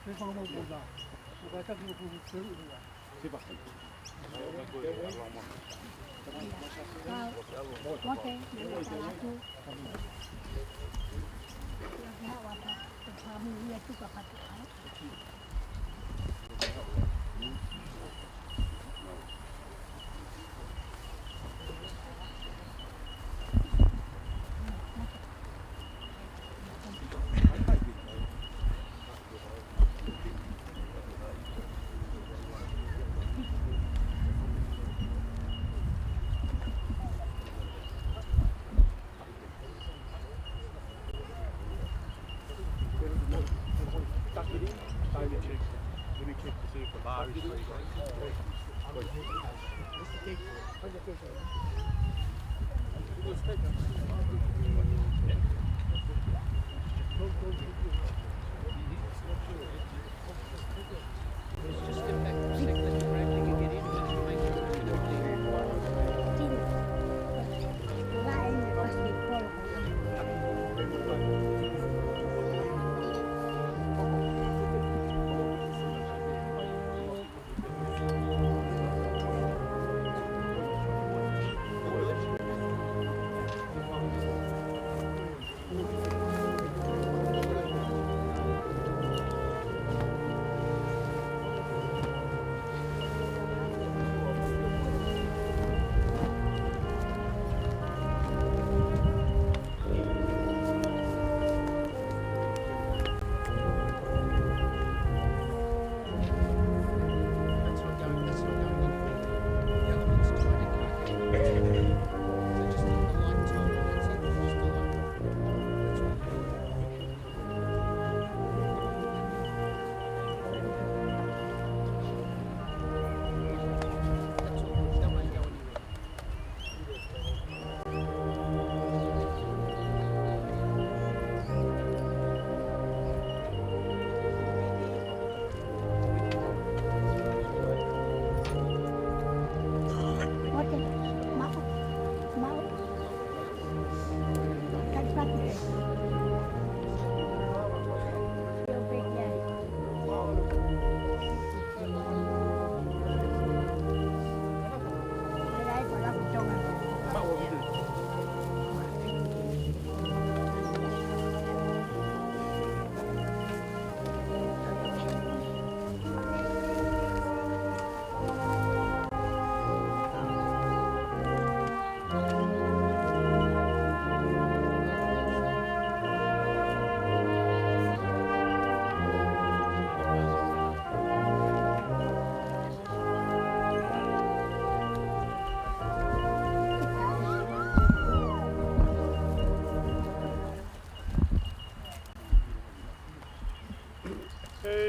Sefamobola. Ukata kukuseru ya. Siapa? Oke, aku. Ya, wata. Kamu lihat juga pakai.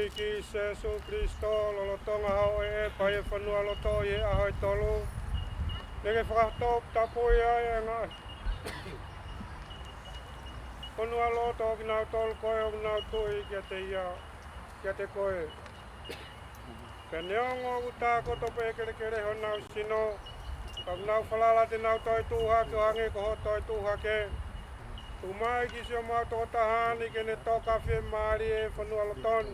Ki Yesu Kristo lolotonga hao e pae whanua loto e ahoi tolu. Nege whakatop tapo e ngā. Whanua loto ki nau tolu koe o nau tui kia te ia, kia te koe. Ka neongo uta koto pe kere kere ho nau sino. Ka nau whalala te nau toi tūha ke hange ko ho toi tūha ke. Tu mai ki sio mau tō tahani ke ne toka whi maari e whanua loton.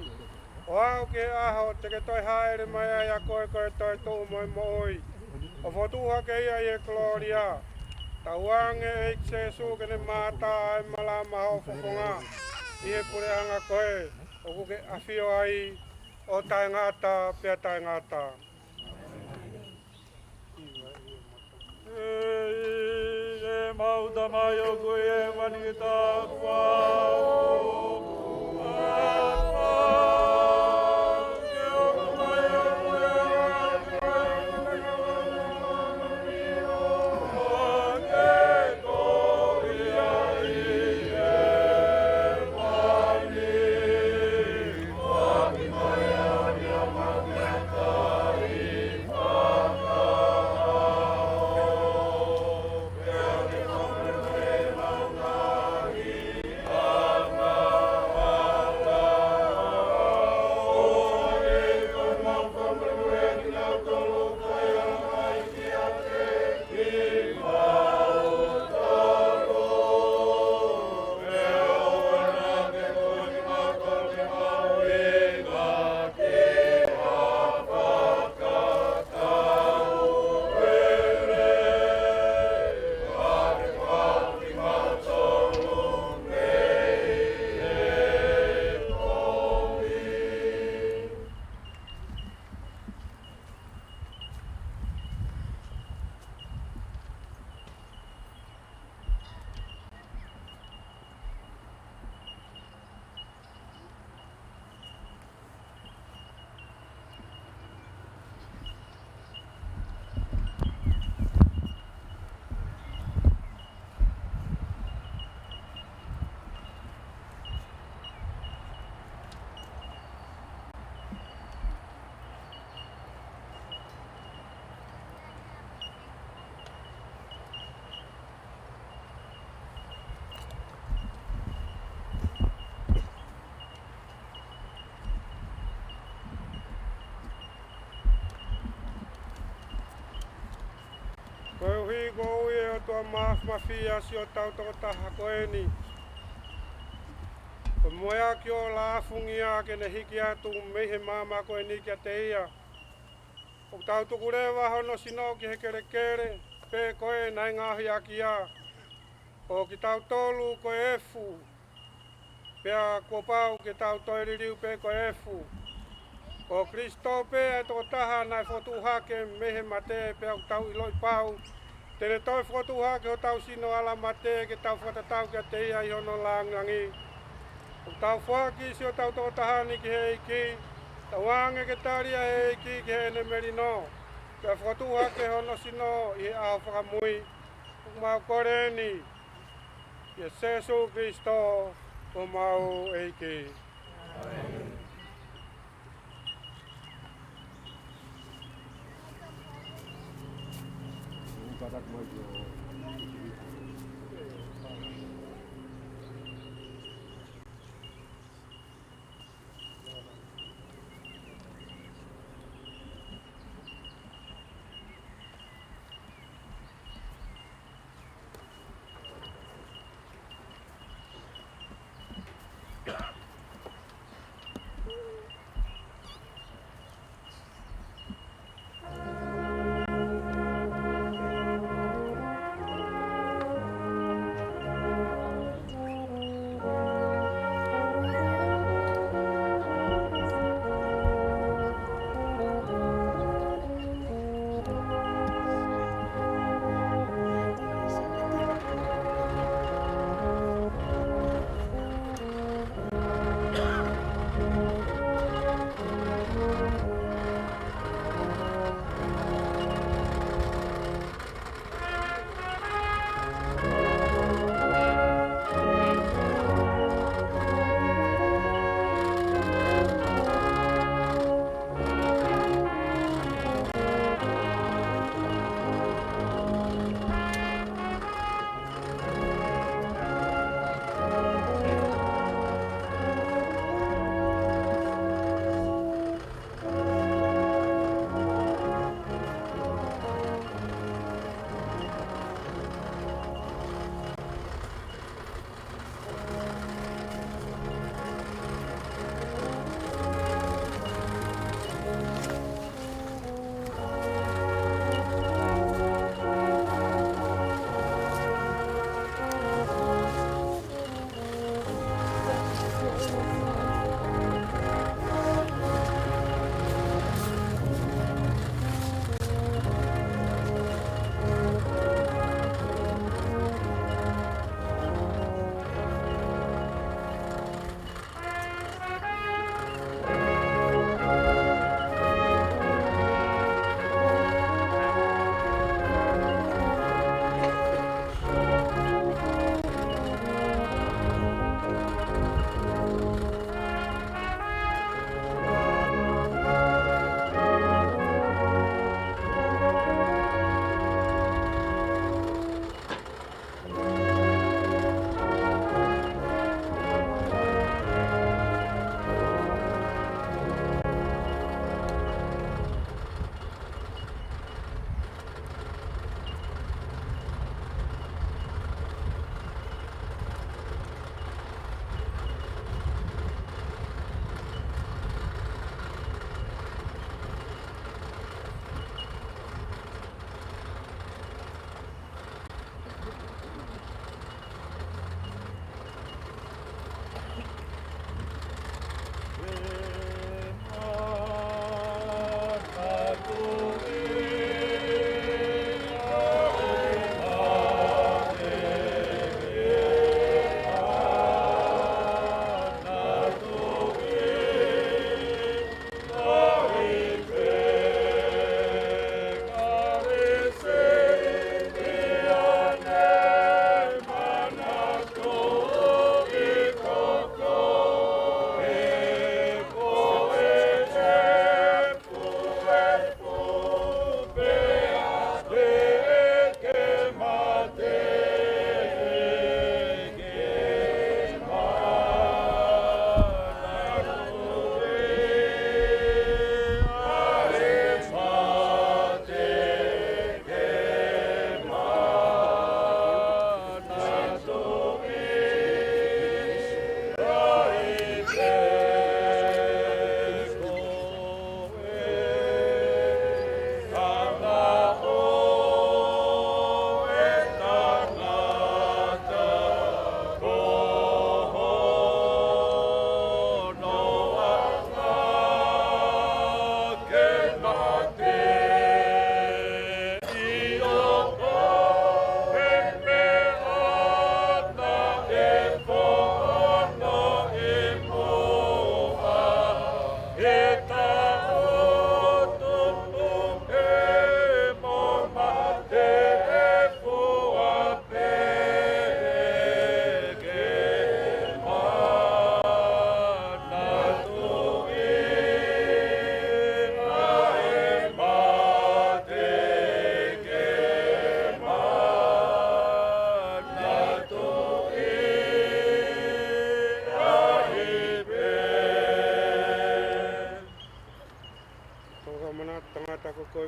O au ke aho te ke toi haere mai ai a koe koe toi tō moi moi. O whotuha ke ia e Gloria. Ta uange e se su ke ne mata ai malama ho whokonga. I he pure anga koe. O kuke awhio ai o tai ngata pia tai ngata. E mauta mai o koe e manigita kua. Oh tua mafia si o tau toko taha koe ni. Ko moea ki o la afungia ke ne hiki atu mehe mama koe ni kia te ia. O tau tuku rewa hono sino ki he kere kere, pe koe nai ngahi aki a. O ki tau tolu koe efu, pea ko pau ke tau toiririu pe koe efu. O Kristo pe e toko taha nai fotu hake mehe mate pe au tau iloi pau. Tene toi fotu hake o tau sino ala mate ke tau whatatau kia te ia i hono langangi. O tau whaki si o tau toko taha ni ki he iki. Tau ange ke taria he iki ki he ne merino. Pea fotu hake hono sino i he aho whakamui. Mau kore ni. Ia Jesu Kristo o mau eiki. Amen. Batak mojo.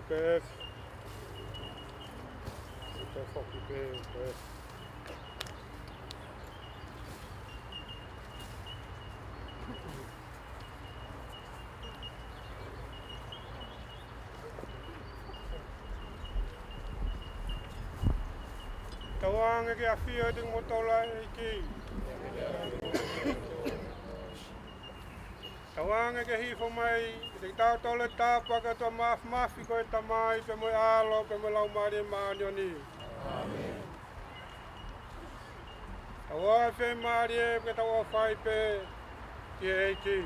pes. Ito foki pes. Tawang ke afio ding motola iki. Tawang ke hi fo mai, te tau tole ta pa ka to maf ko ta mai pe mo alo pe mo lau mari ma ni. Amen. Tawa fe mari pe tawa fai pe ki iki.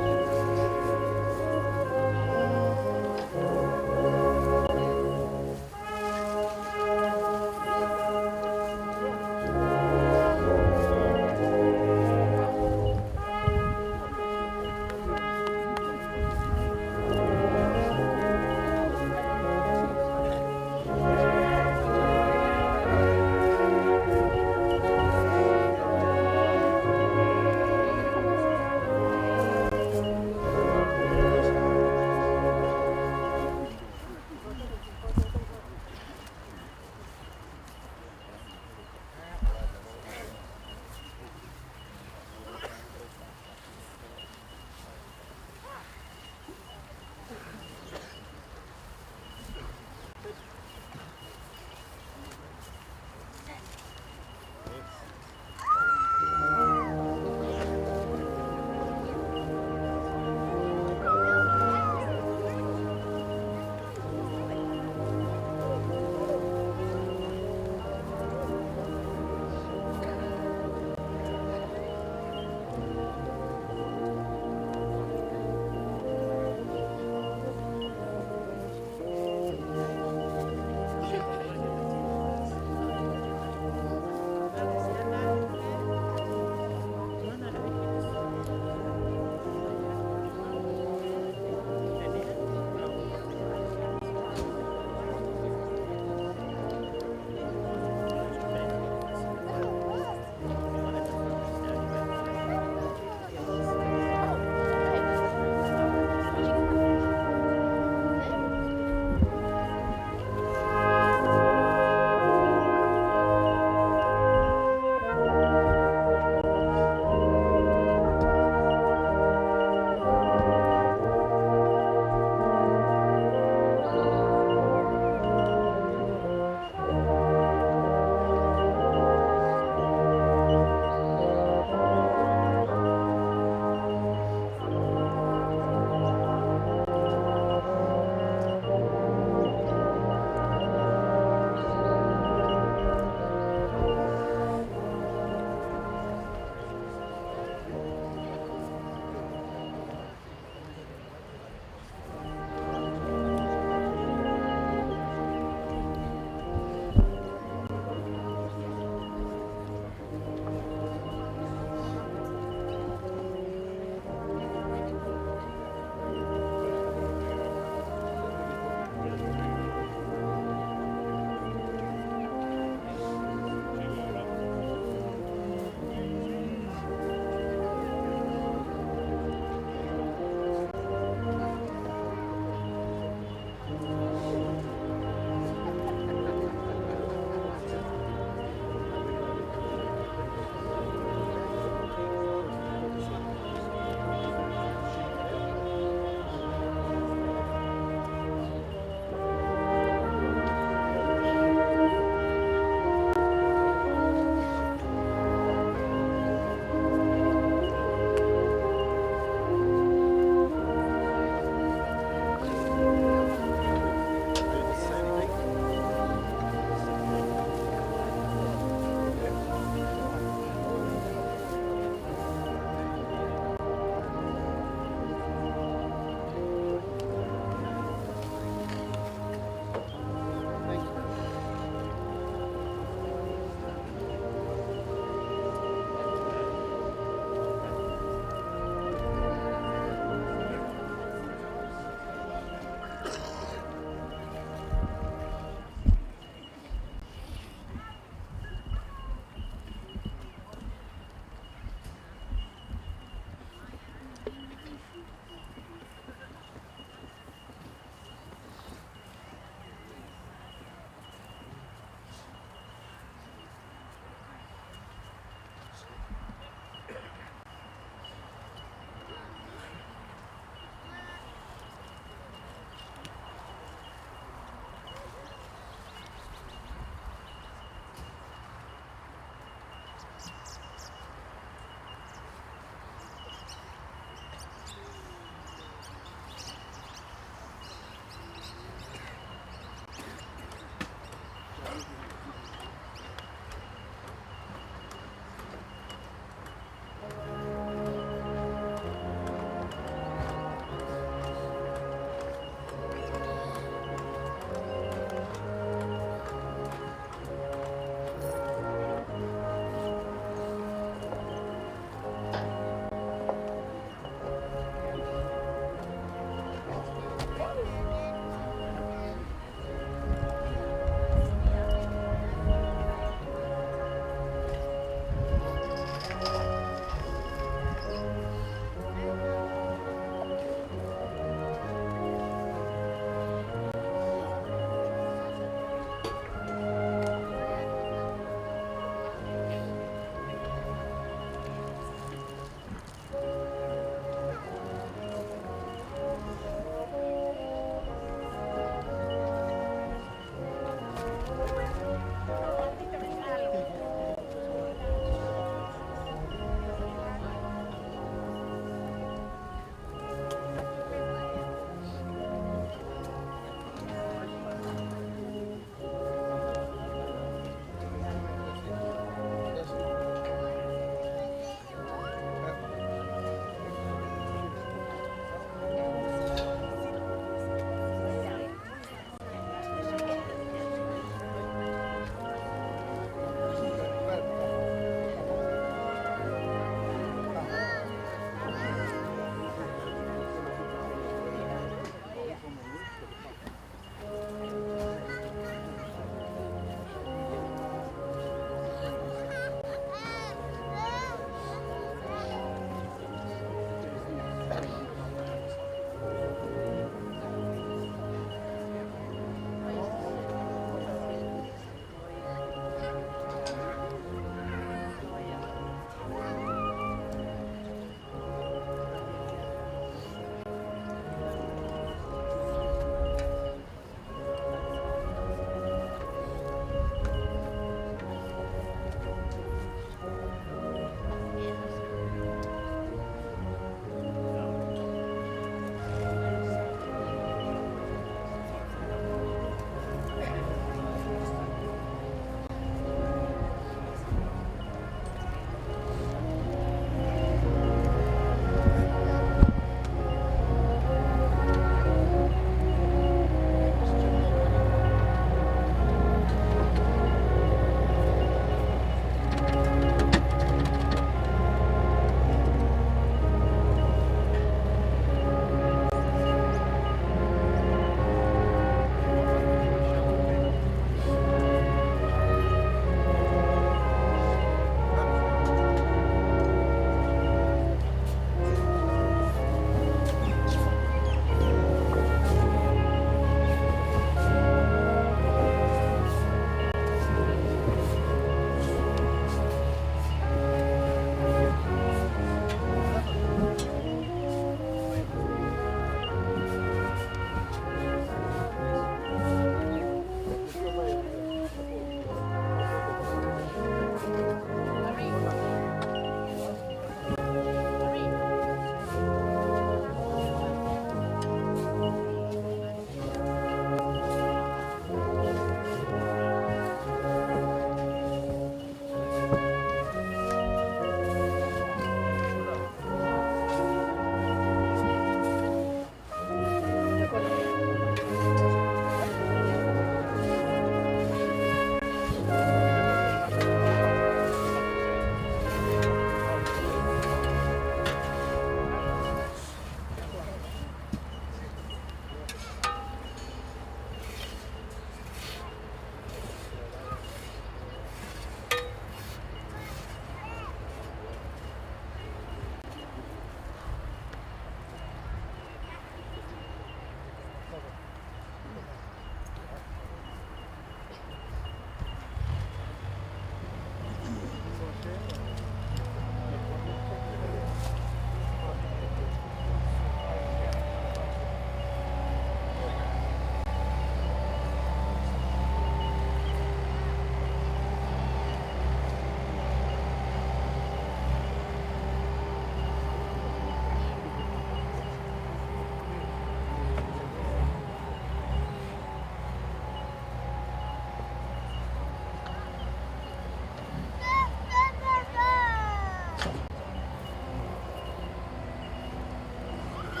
เ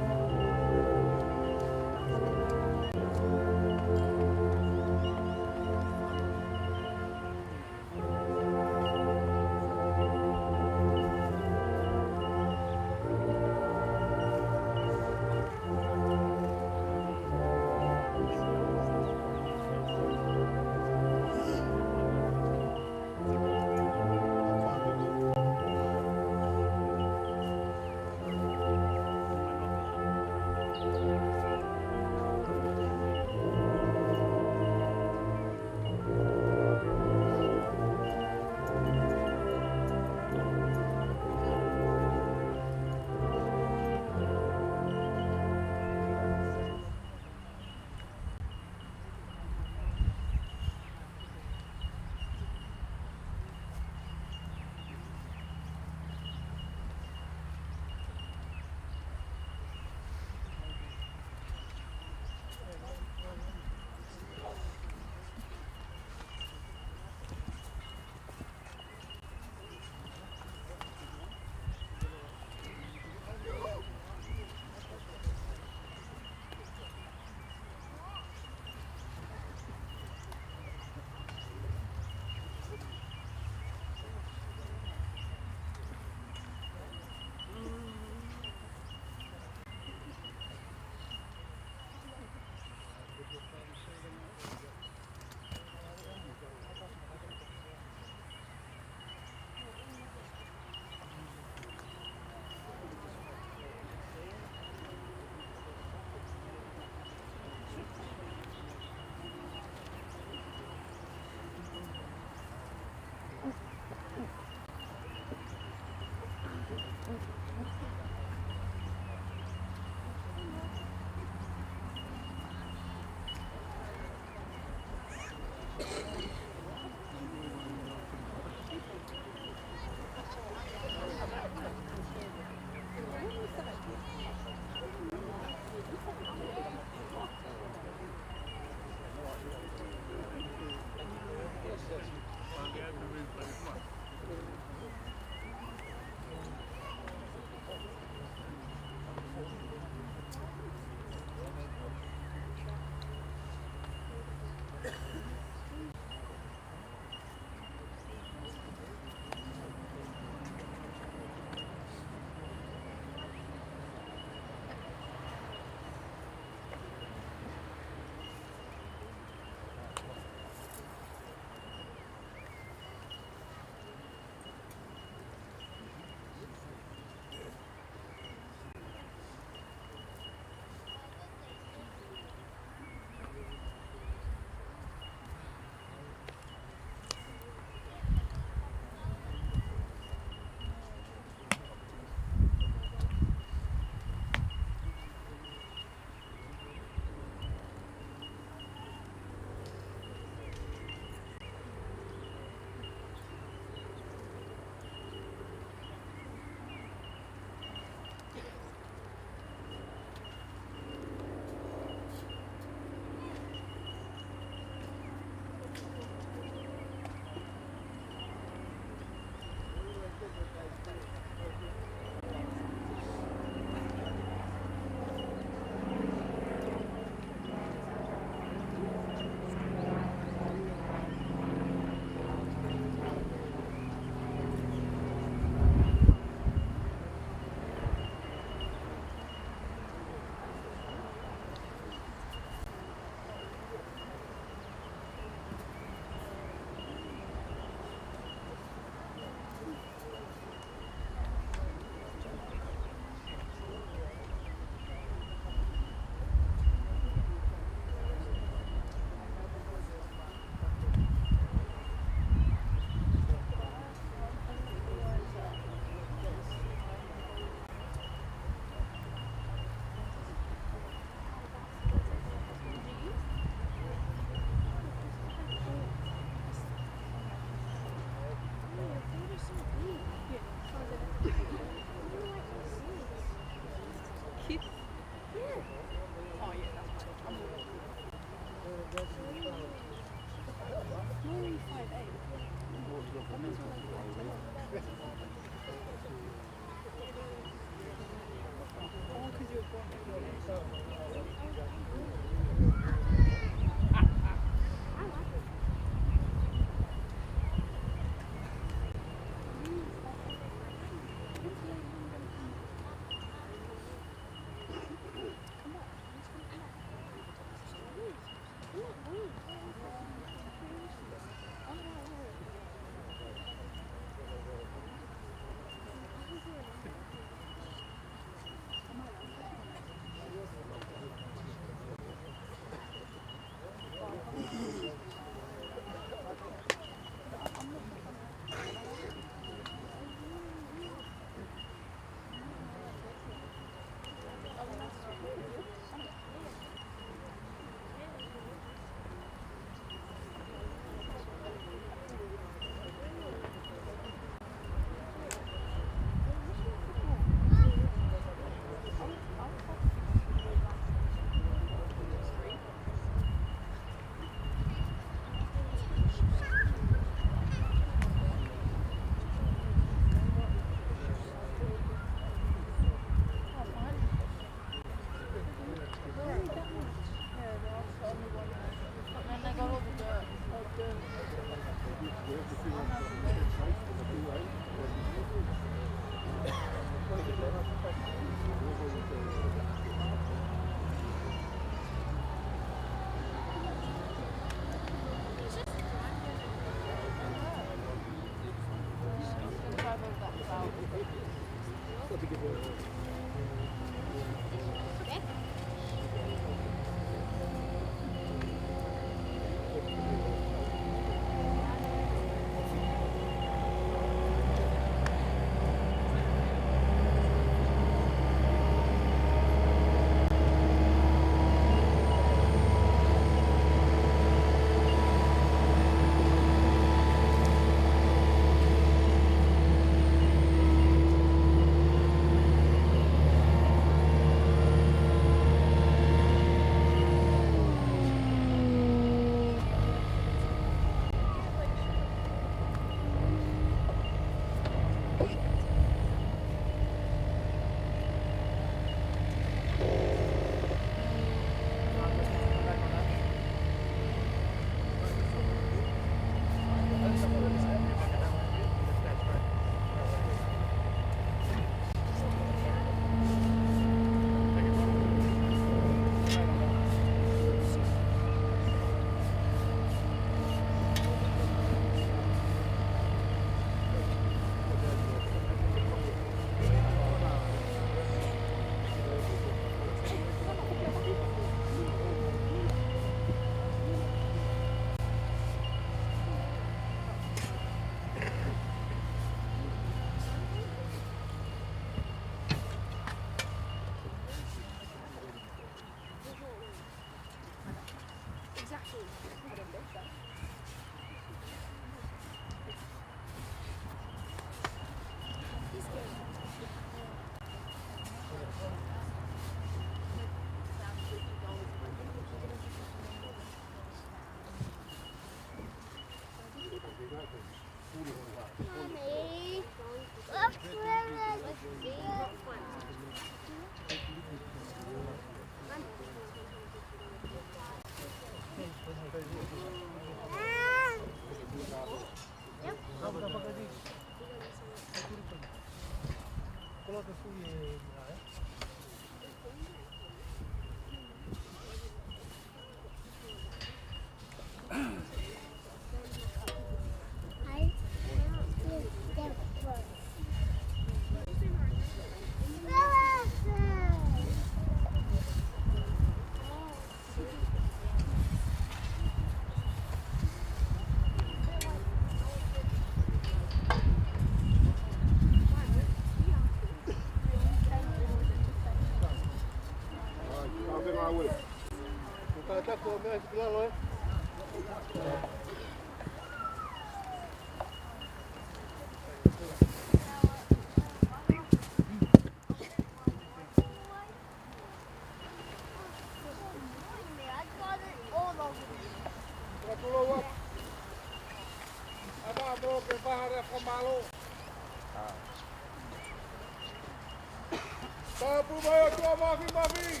Tapu bayo tua mafi.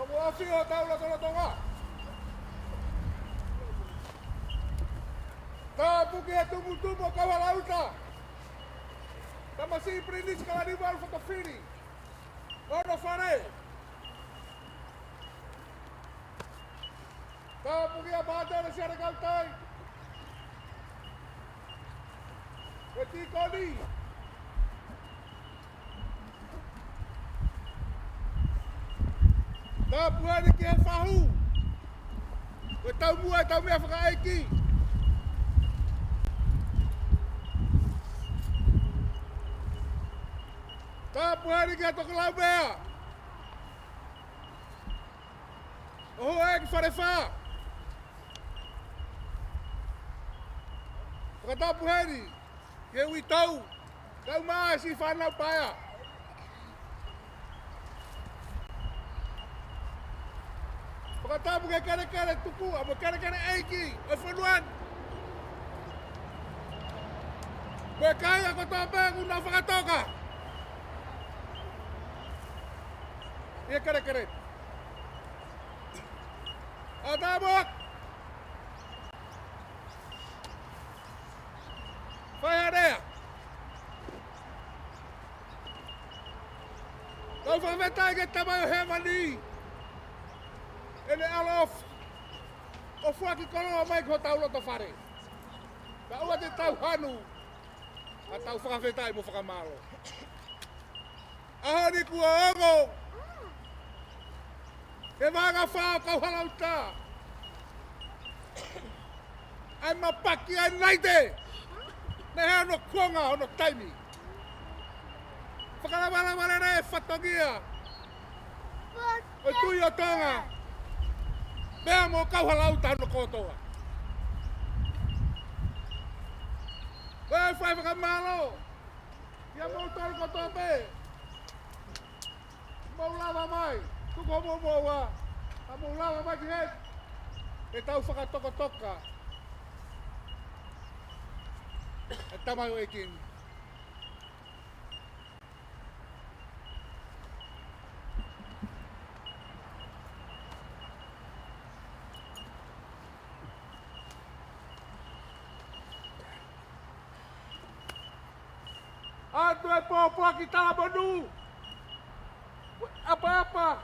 Omo afi o taula tola tonga. Tapu ke tumu kawalauta. Tama si prindis kalanimal fotofiri. Ono fare. Tapu ke abada na siya regaltay. Eti koni. Tapu ani ke fahu. Ko tau mua tau mea whakaeki. Tapu ani ke toko lau mea. Oho e ki wharewha. Whakatapu heri. Ke ui tau. Tau maa si whanau paia. Whakatapu ke kere tuku, amo kere eiki, o whanuan. Koe kai ako tope, una whakatoka. Ia kere. Atamok! Whai harea. Tau whawhetai ke tamai o hewani. Ene alof o fuaki koloa mai ko tau loto whare. Ka ua te tau hanu. a tau whakawhetai mo whakamalo. Ahani kua ongo. He wanga whao kau halau tā. Ai mapaki ai naite. Ne hea no kuonga ono taimi. Whakarawala ne whatongia. O tui o tonga. Mea mo kau halau tā no kotoa. Wai whai whakamalo. Ia mo tolu kotope. Mau lava mai. Tuko mo wa. Mau lava mai ki hei. E tau whakatokotoka. E tamai o ekin. Atu e pōpua ki Talamonu. Apa-apa.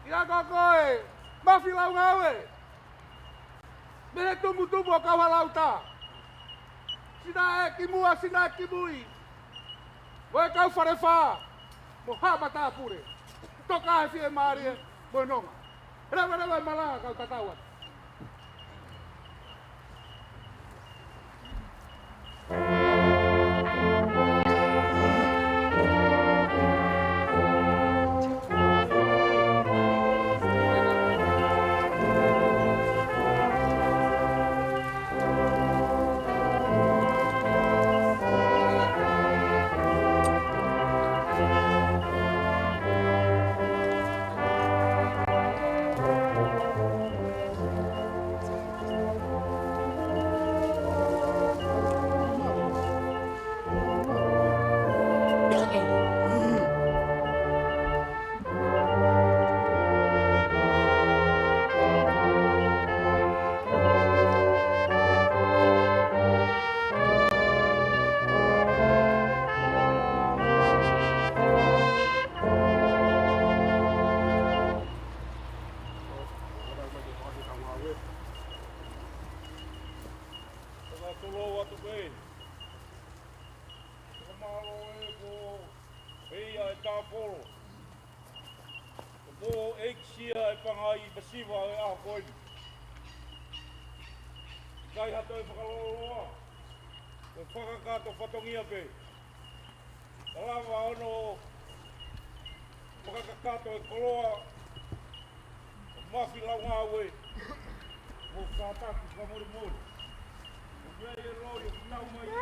Ia kokoe. Mafi lau ngawe. Mehe tumu-tumu o kau halau tā. Sina e ki mua, sina e ki mui. Oe kau wharewha. Mo hama tā pure. Toka e fie maarie. Mo nonga. Rewa e malanga kau tatauat. Kai hato e whakaloloa. E whakakato whatongia pe. Talawa ono whakakato e koloa. Mafi lau ngāwe. O kātaki whamori mori. O whea e lori o nau mai. O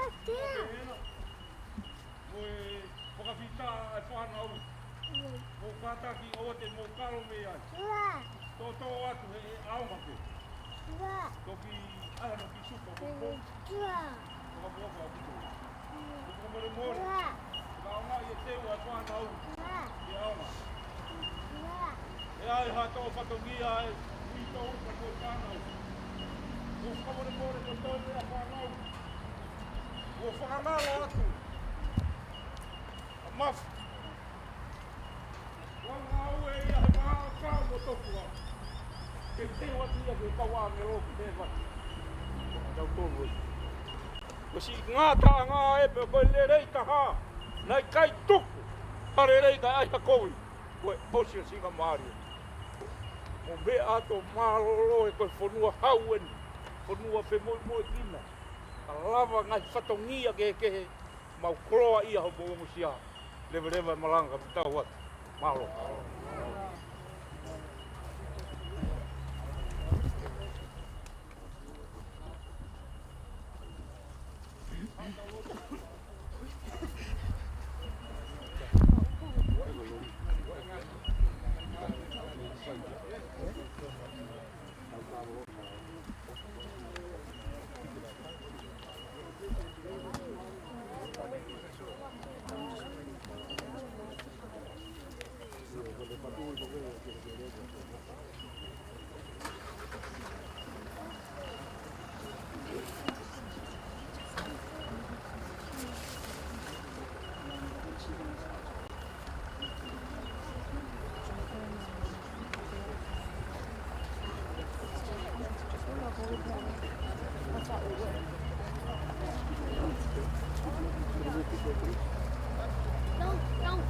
hena. O e whakawhita e whanau. O kātaki o te mō karo me ai. Tō atu he aonga pe. Toki ala no ki supa ko. Ko ka boka o tito. Ko mori mori. Ka ona i te ua whanau. Ki aonga. E ai hato o whatongia e wito upa ko whanau. Ko mori mori ko toi mea whanau. Ko whakamalo atu. A mafu. Wanga au e ia he maha kao mo tokua. Ke te watia ke kawa me roku te wati. Tau tōru e. Ko si ngā tā ngā epe koe le rei ka hā. Nai kai tuku. Hare rei ka ai hakoui. Koe osi o singa maari. Mo me ato māroro e koe whanua hauen. Whanua pe moi moi kina. Ka lava ngai whatongia ke kehe. Mau koroa ia ho bongo sia. Lewa malanga mi tau watu. Mahalo. Don't, don't.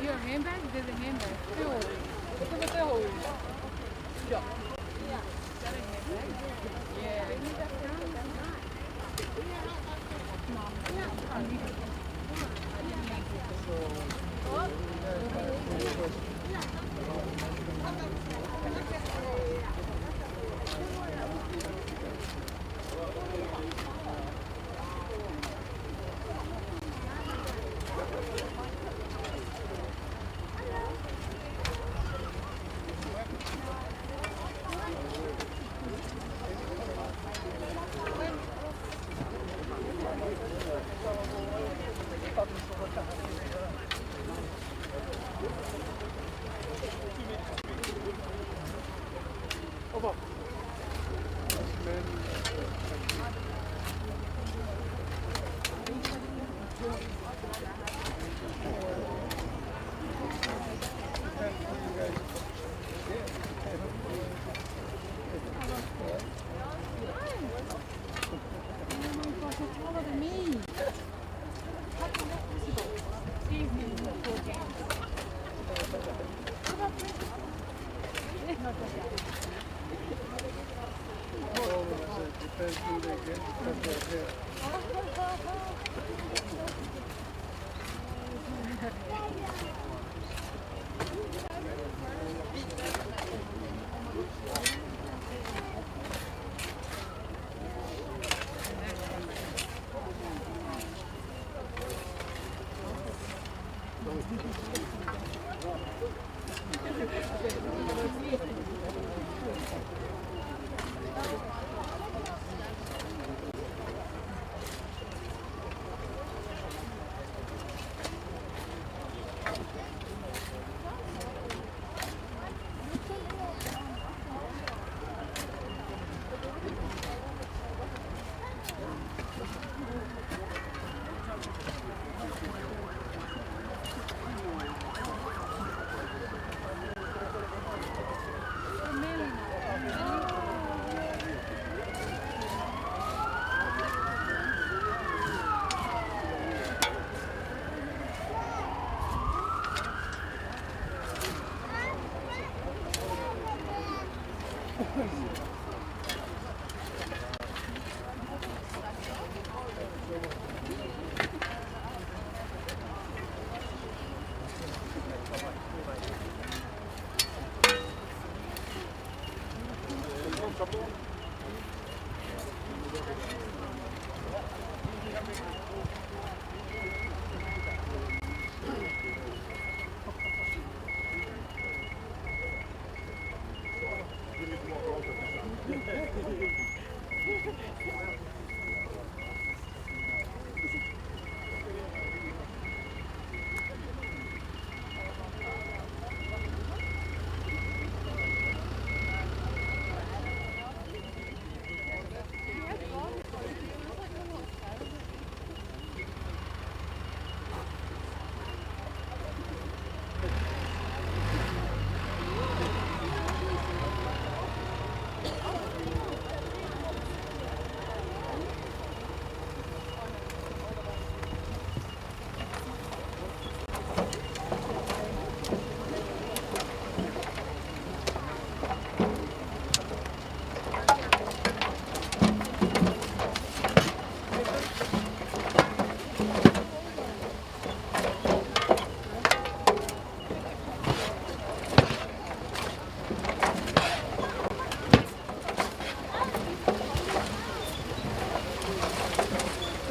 Your handbag? There's a handbag. Look at the hole. Yeah. Is that a handbag? Yeah.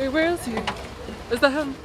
Wait, where is he? Is that him?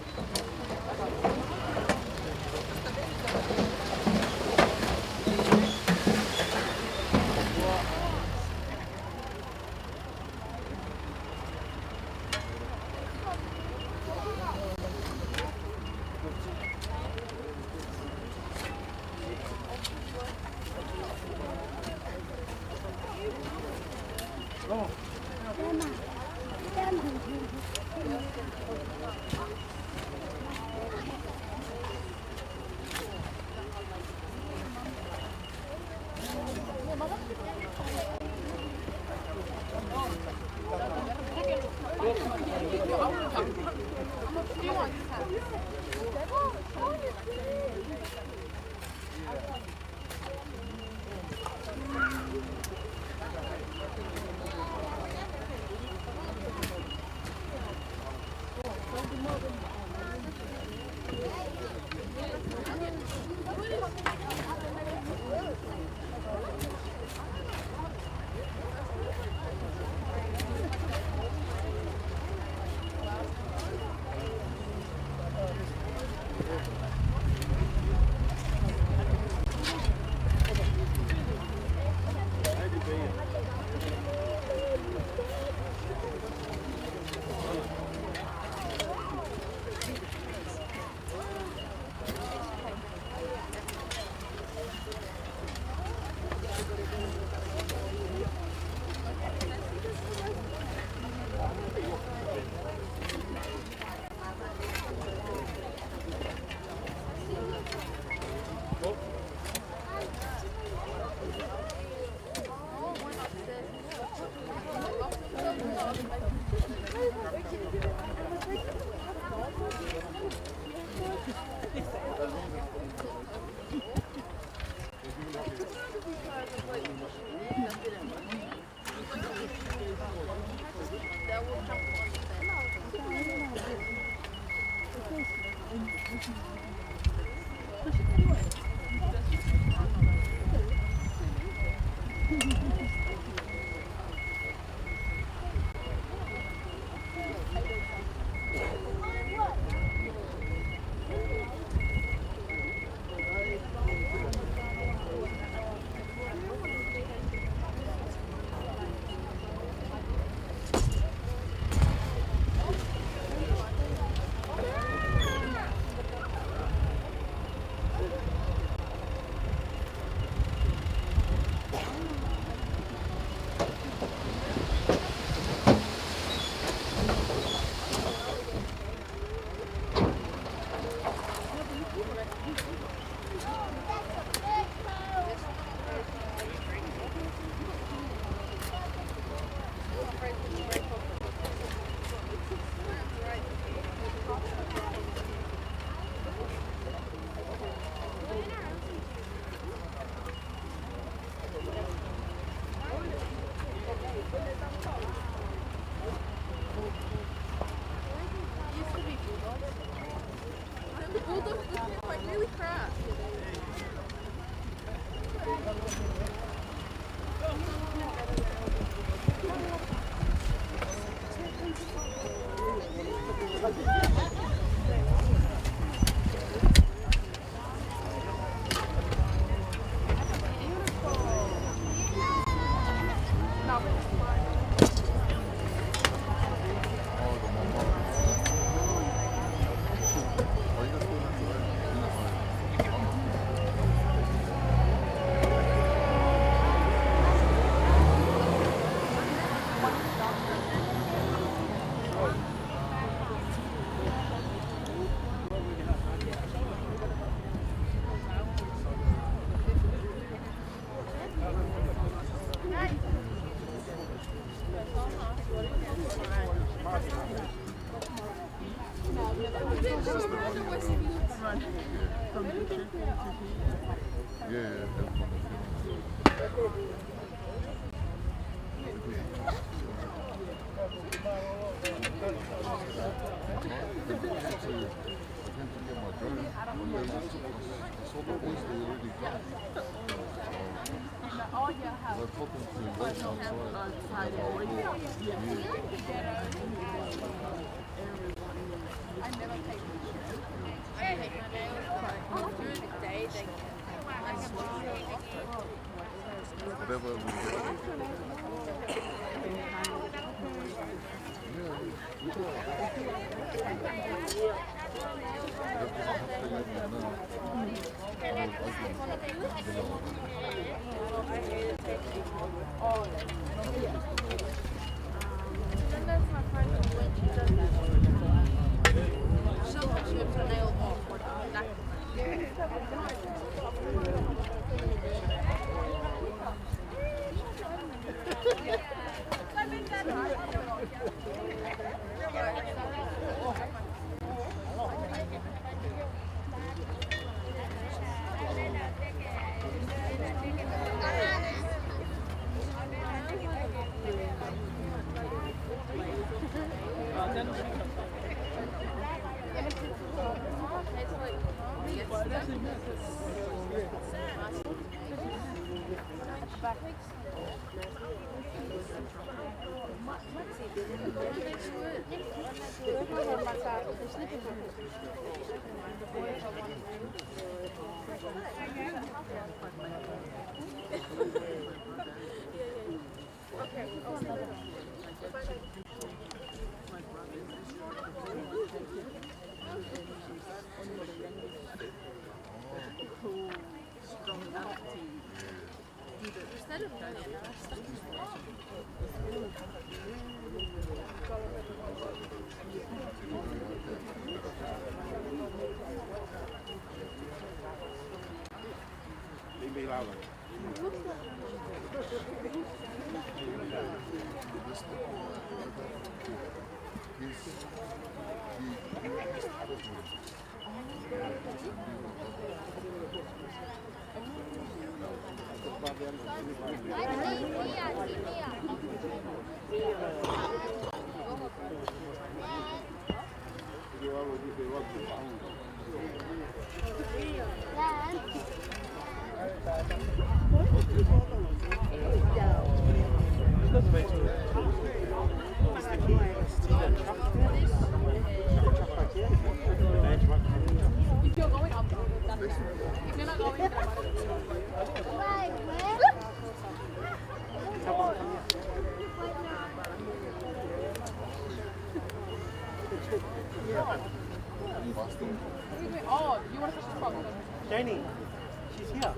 If you're going, I'm going. If you're not going, then I'm Oh, you want to touch the frog? Jenny, she's here.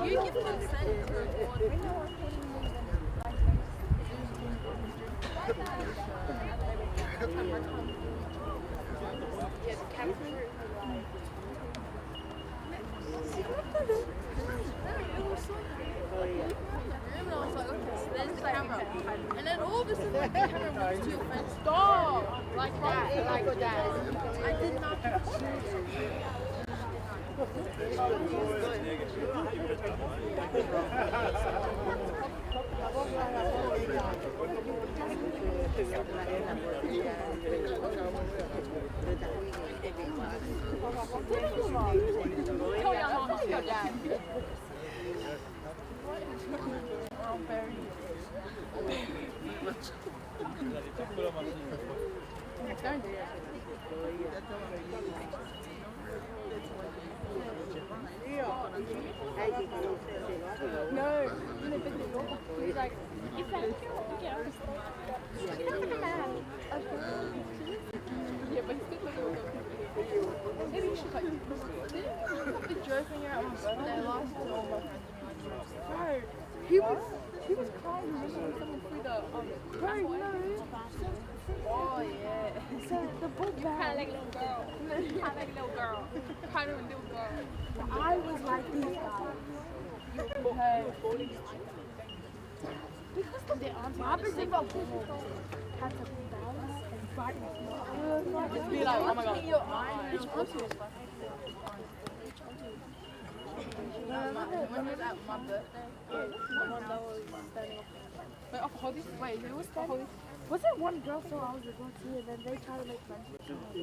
You give consent to record. And then all of a sudden, like, the camera moves to your friend. Stop! Like that, like that. I did not. Tell your mom, tell your dad. Oh, very. Don't do it. No, he's like, if I get yeah, but he's still like, maybe you should like, didn't you put the joke when you're at my birthday last year? Bro, he was crying when someone threw the, bro, no. Oh yeah. So the book bag. Kind of like a little girl. Kind of like a little girl. Kind of a little girl. I was like this guy. Because the opposite of people had to balance and fight. Just be like, oh my god. Your eyes. When was at my birthday? Someone that was standing up. Wait, off Holly? Wait, who was standing? Was it one girl so I was a girl too and then they tried to make friends with me?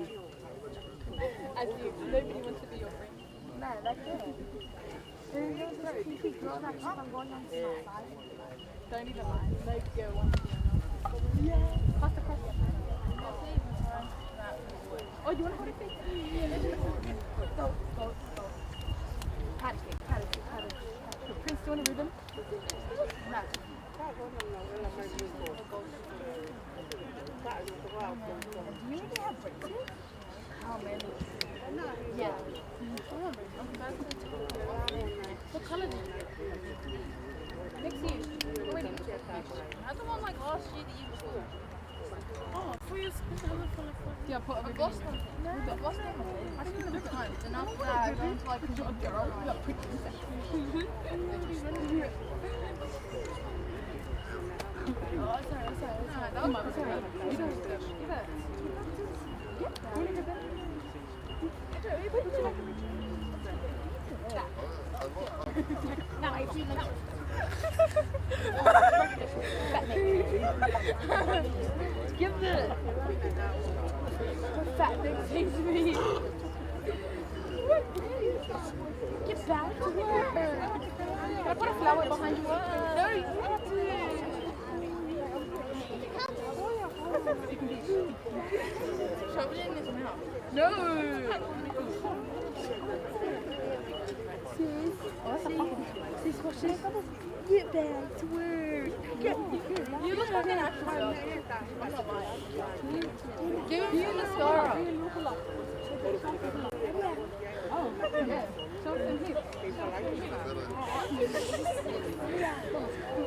As you, nobody wants to be your friend. No, that's it. There was this creepy girl that kept on going on to my side. Don't even lie. No girl wants to be on us. Yeah. Pass the question. Oh, you want to hold it? Go. Pat it. Prince, do you want a ribbon? No. Do you even have braces? How many? Yeah. What color do you have? Next year. Wait. I don't want like last year, the year before. Oh, for your yeah, put a Boston. No, but Boston. I didn't even look at it. And after that, I went to like, because you're a girl, you're pretty. Oh, sorry. That was my no, I see that. Give the fat thing takes me. Get back to her. Can I put a flower behind you? No, you have to. Shove it in his mouth. No. Sis, what she? Get back to work. You look like an actor. Give me the mascara. Oh, yeah.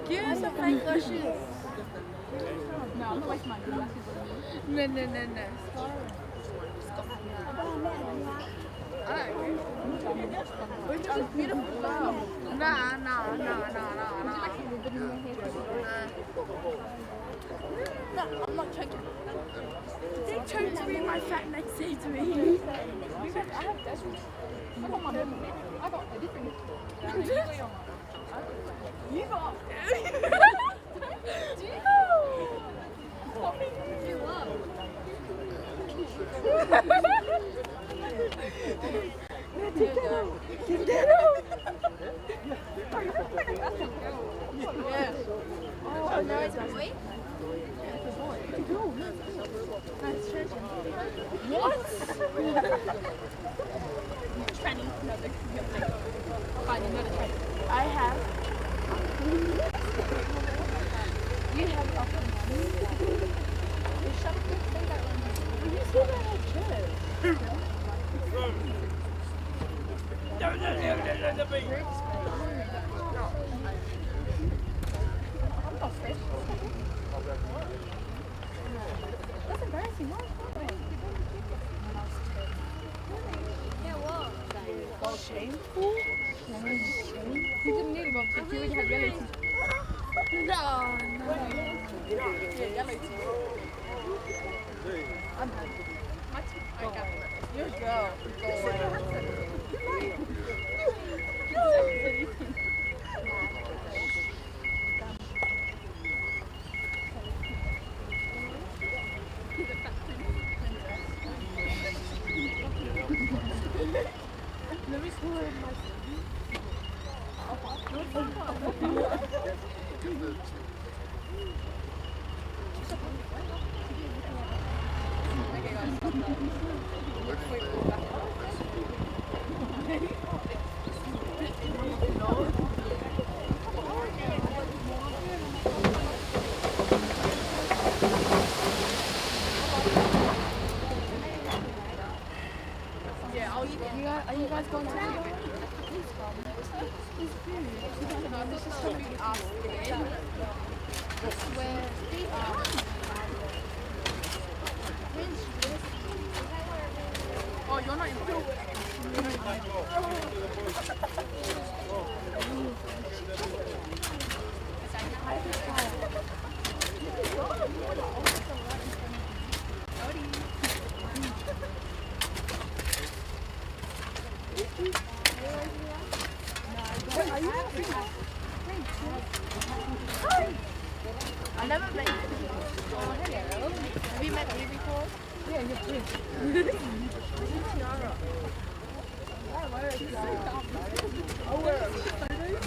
Give us some fake lashes. No, I'm not wasting my lashes on you. No. Which is beautiful. Nah. No, I'm not checking. They chose to be my fat next day to me. I have this. I got my memory. I got a different. You got. Do you know? Stop making me feel up. Yeah. Oh, no, it's a boy? Yeah, it's a boy. Nice treasure. What? Tranny. No, they're fine, you're not a tranny. I have. You have a shut up. You see that at church? That's embarrassing. What? Shameful? You didn't need one because you already had yellow teeth. No. Yeah, yellow teeth. I'm done. My teeth. I got it. You're a girl. Go away. Let me see where my Are you guys going to the this is going to be after. Where oh, you're not in I never met you. Oh, hello. Have you met me before? Yeah, you're good. Tiara. Why are you Tiara? Oh, where are you?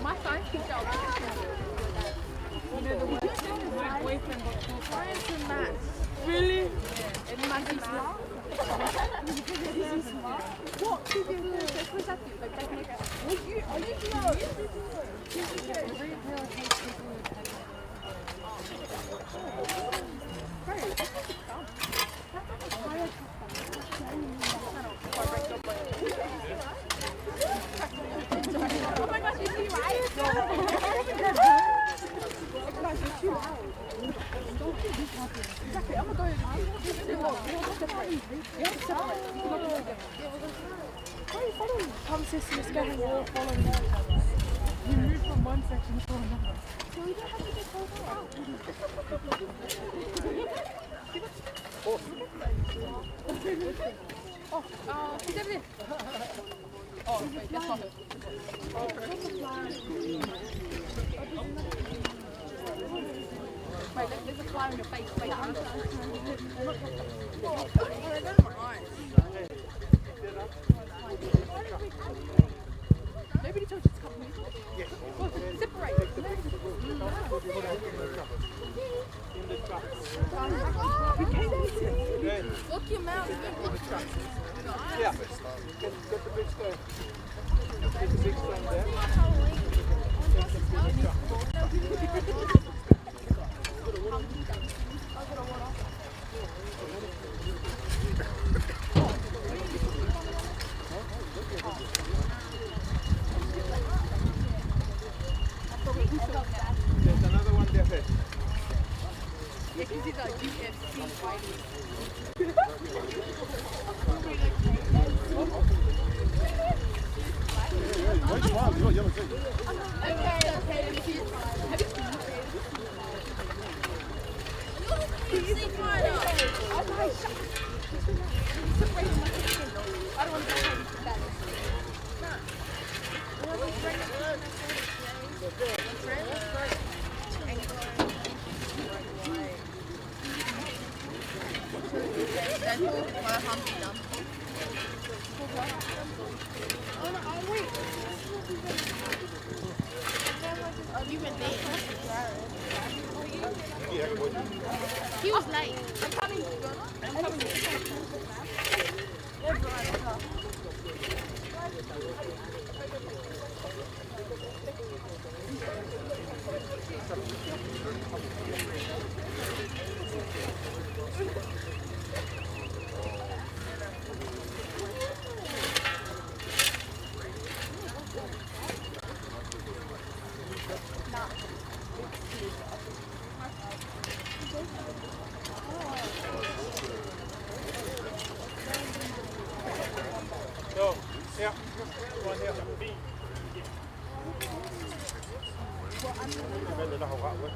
My science teacher, my boyfriend got science and maths. Really? Yeah. And maths is smart. What? What's that? Like technical. Are you oh my gosh, is he right? Exactly. I'm gonna go. You have to separate. You have to separate. You cannot go together. Why are you following? Come, sis, let's go hang out. Following each other. You move from one section to another. So we don't have to get close out. She's over there. Oh, wait, that's not her. Wait, there's a fly on your face. Wait, nobody told you to come here. Yes. Well, separate. Look your mouth. Yeah. Get the big stone. Get the big stone there. There's another one there. Yeah, because he's like UFC fighting. He was late. I'm coming. So, yeah. One here. B. Depende na hawa ko.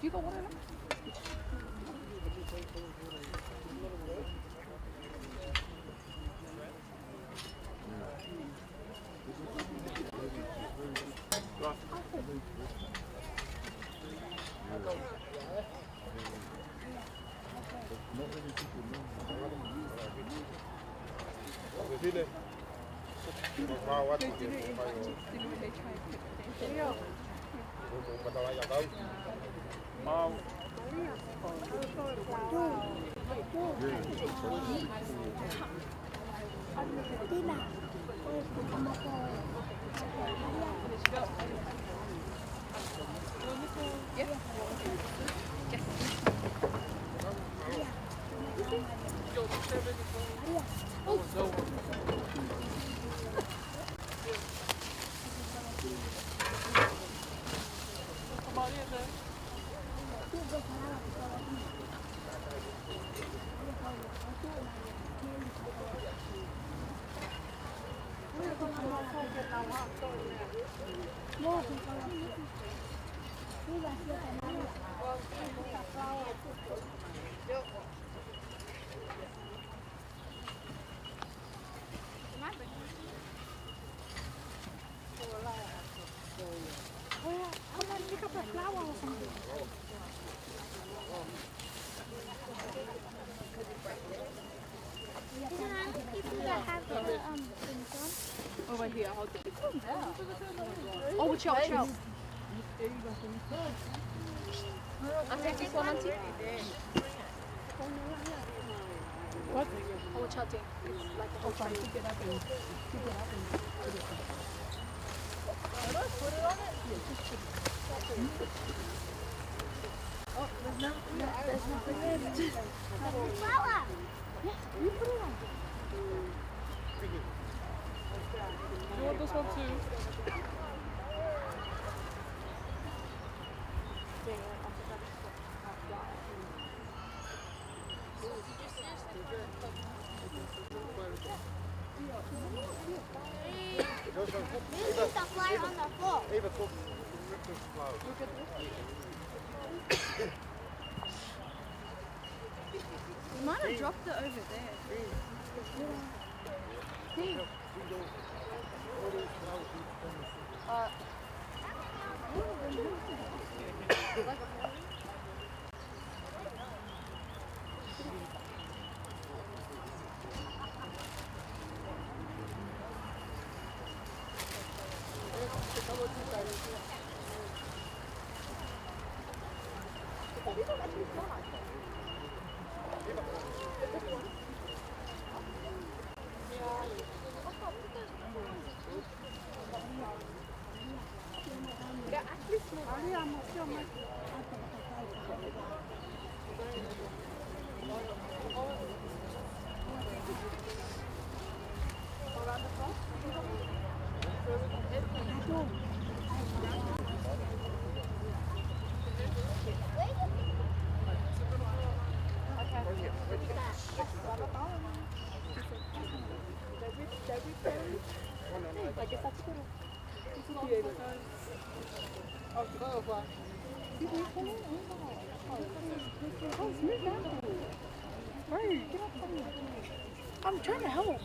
You got one of them? Vile. Kwa watu They do it in Manchester when they try and put the thing. badala ya dau. Mau. Come on, pick up a flower or something. Over here, hold it. Oh, chill, chill. I'll take this one, auntie. What? Oh, chatting. It's like a whole tray. Pick it up and pick it up and put it on. Put it on it? Yeah, just put it. Oh, there's nothing left. Flower! Yeah, you put it on. You want this one too? Leave the flower on the floor. Even tot de flauw. You might have dropped it over there. I'm trying to help.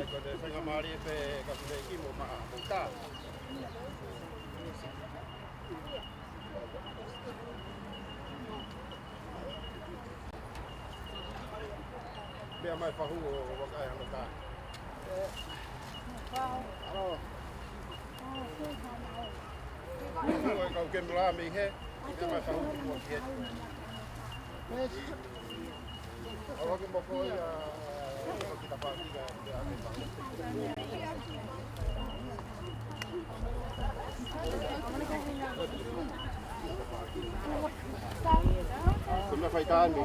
Con el venga Mari este con el equipo más montar. Bia mai fa hu o kai hano ka. Ko ka ken bla mi he. Bia mai fa hu ko he. Ora que mo ko ya kita partiga Sulla fai calmi.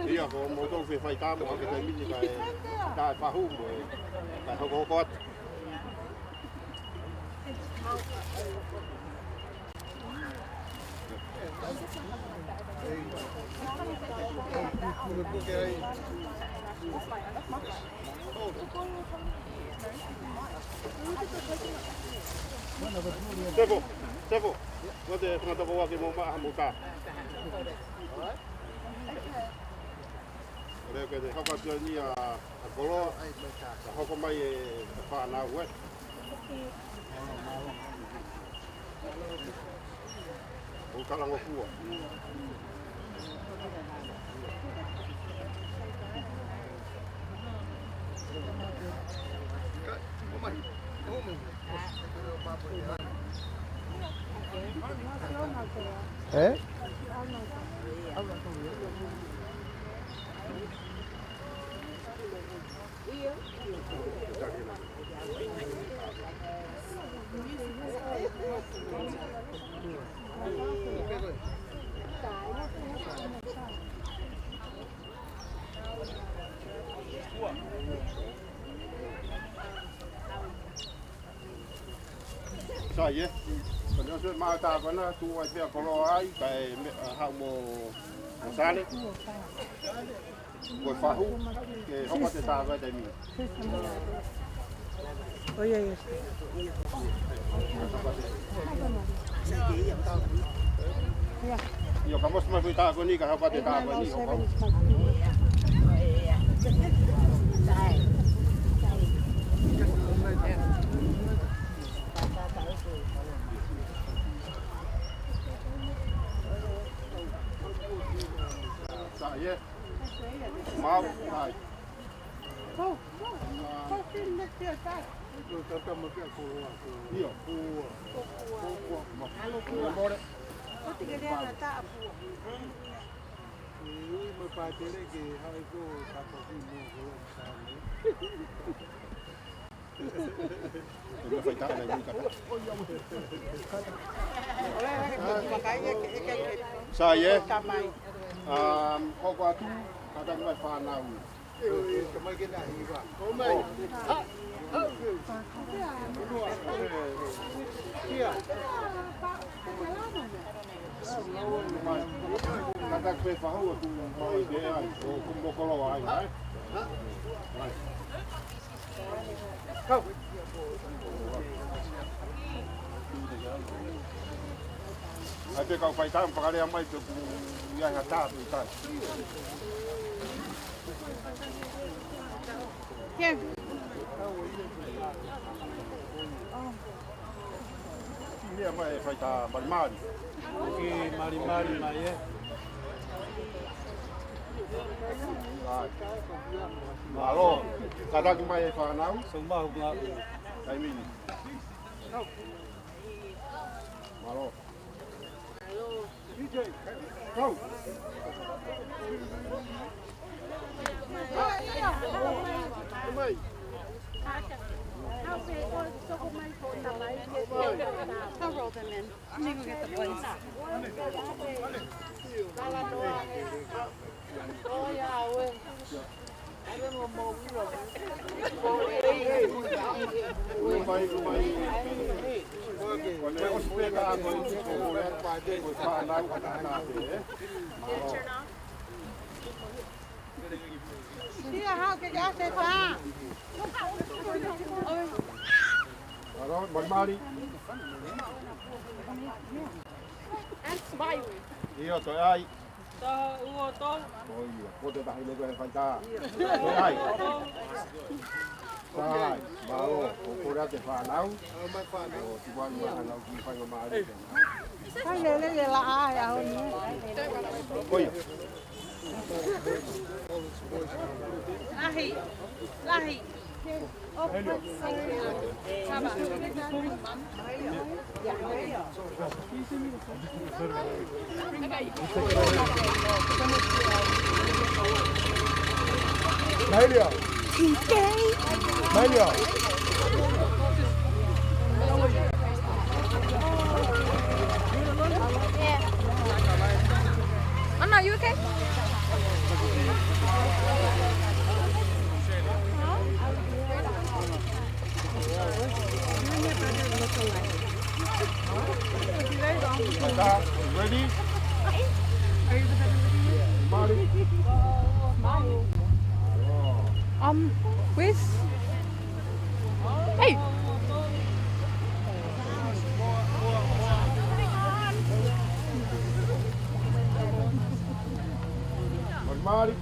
Iya, ko mo to fai ta mo ke tai mini kai ta fa hu mo. Kai ho ko kot. Sepo, what the front of walking mo ma mo ka. Ore ke de haka pia ni a kolo haka mai e fa na we. O kala ngo fu. Eh? Sai e. Quando se mata quando tu vai per colo ai kai ha mo sale. Voi fa hu che ho fatto sta vai dai mi. Oi ai. Io kamu semua kita aku ni kalau kau tidak aku ni. Saya mau saya. Kau sini dia tak. Tetap mesti aku. Iya. Kau tinggal dia nak tak apa. Merpati lagi, hari itu tak pergi mau sana. Tôi phải tạo này như cả. Sao vậy? Hôm qua tu, ta đang phải phá nào? Cảm ơn cái này quá. Hôm nay. Ta đang phải phá hậu tu mọi cái này, không có lo ai đấy. Không. Até que vai estar para ali a mais do que ia gastar, tá? Quem? Ia mai vai estar marimari. Que marimari mai é. Alô, cada que mais fala não? São mau ngau. Cái mini. Alô. DJ. Không. Mày. I'll roll them in. Let me go get the plates. Oh yeah, well. Vai. Quando eu explicar a coisa, eu vou olhar para dentro, vou falar com a nave. Đi là hao cái giá xe pha. Alô, marimari. And smile. Io tôi ai? So, uo to. Ôi, cô tôi tại đây có phải ta. Tôi ai? Sai, bảo cô ra cái phà nào? Thì quan mà nào cũng phải có mà đi. Cái này là ai à? Ôi. Lahi. Oh, Saba. Maria. Maria. Ready? Marty? Where's... Hey! Marty?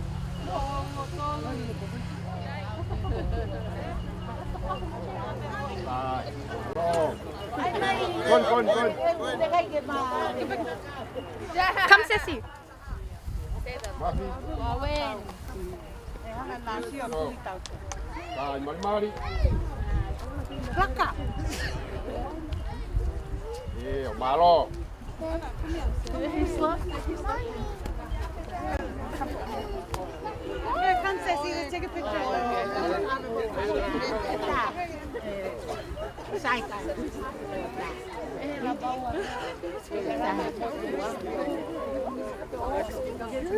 Con. Come, Sissy. Marty? Plaka. Yeah, malo. Here, come, Sissy. Let's take a picture.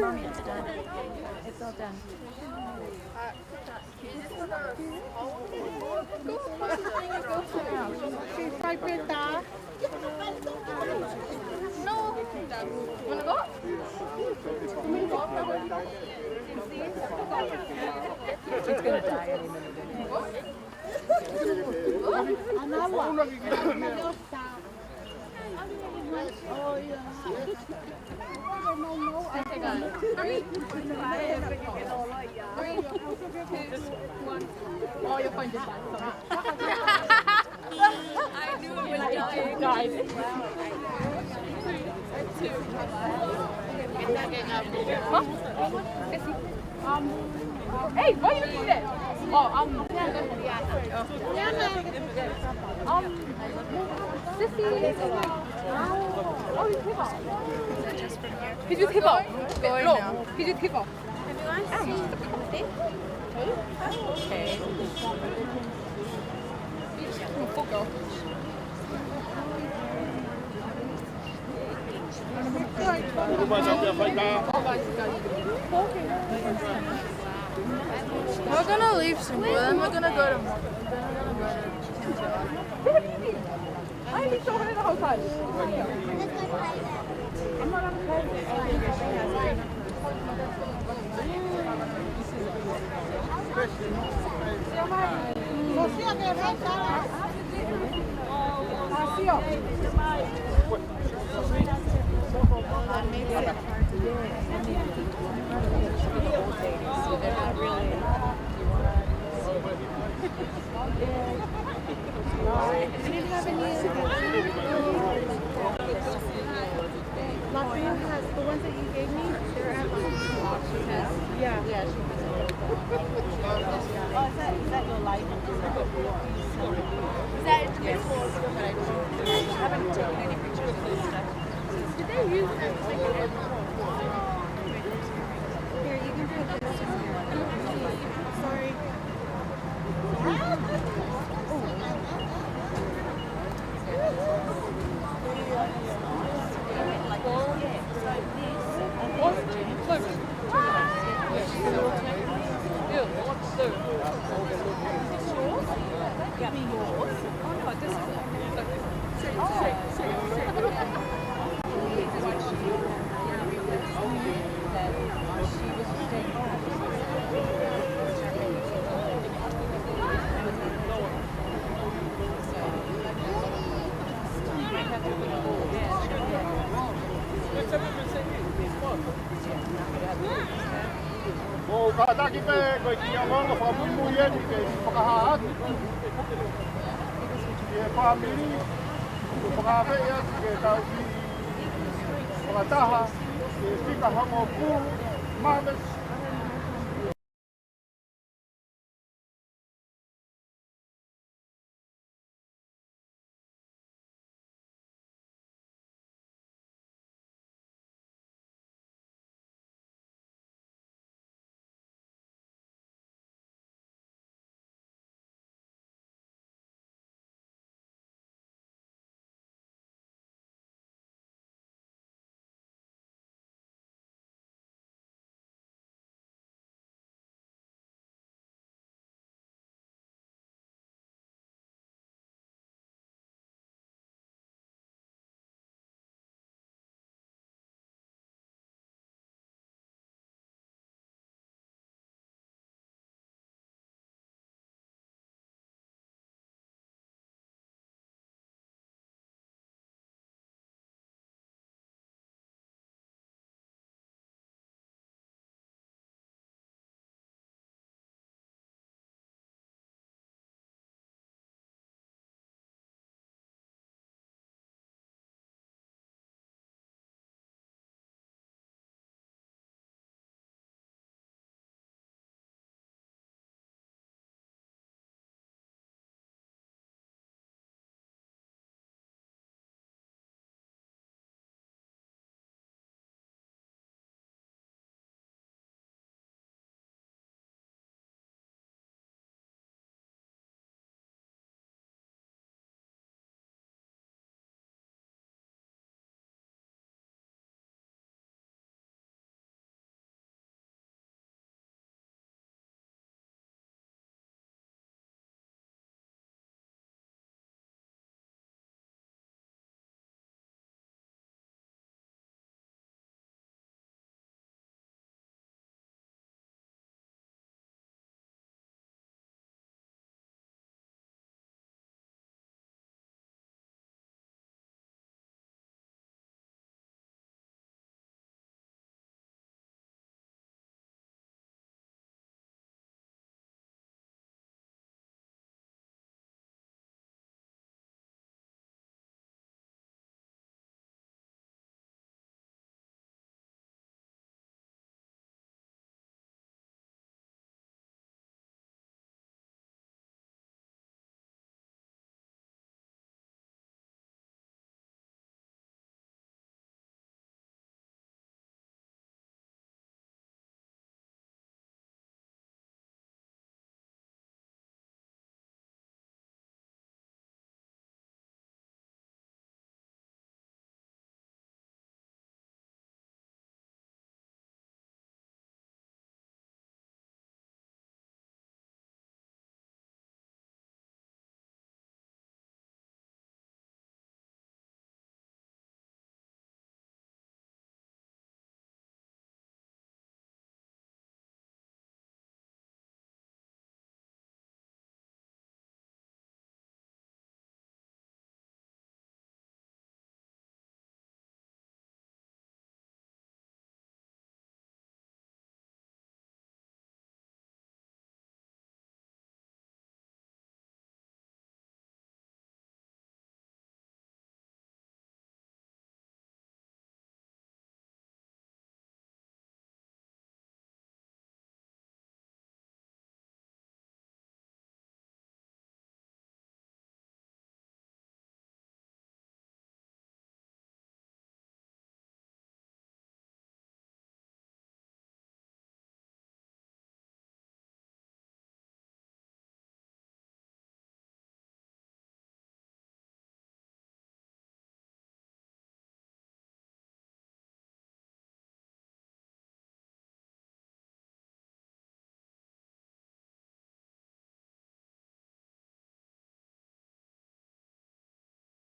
Mommy, it's done. It's all done. No. Wanna go? She's gonna die any minute. Oh, yeah. Oh, you're fine, just fine. I knew it was dying. Guys. Hey, why are you looking there? Sissy. He's with Hippo. No, he's with Hippo. Okay. We're gonna leave soon, then we're gonna go to I need to show her the house. I'm not on the phone. Latvia has the ones that you gave me. They're at yeah. Yeah. Is that your life? Is that yes. I haven't taken any pictures of this stuff. Did they use that? Here, you can put this in here. Sorry. O kataki pe ko ki amo fa mu ye ni ke pakahat. Ye family ko pakafe ya ke ta ki pakataha ke fika hango ku mames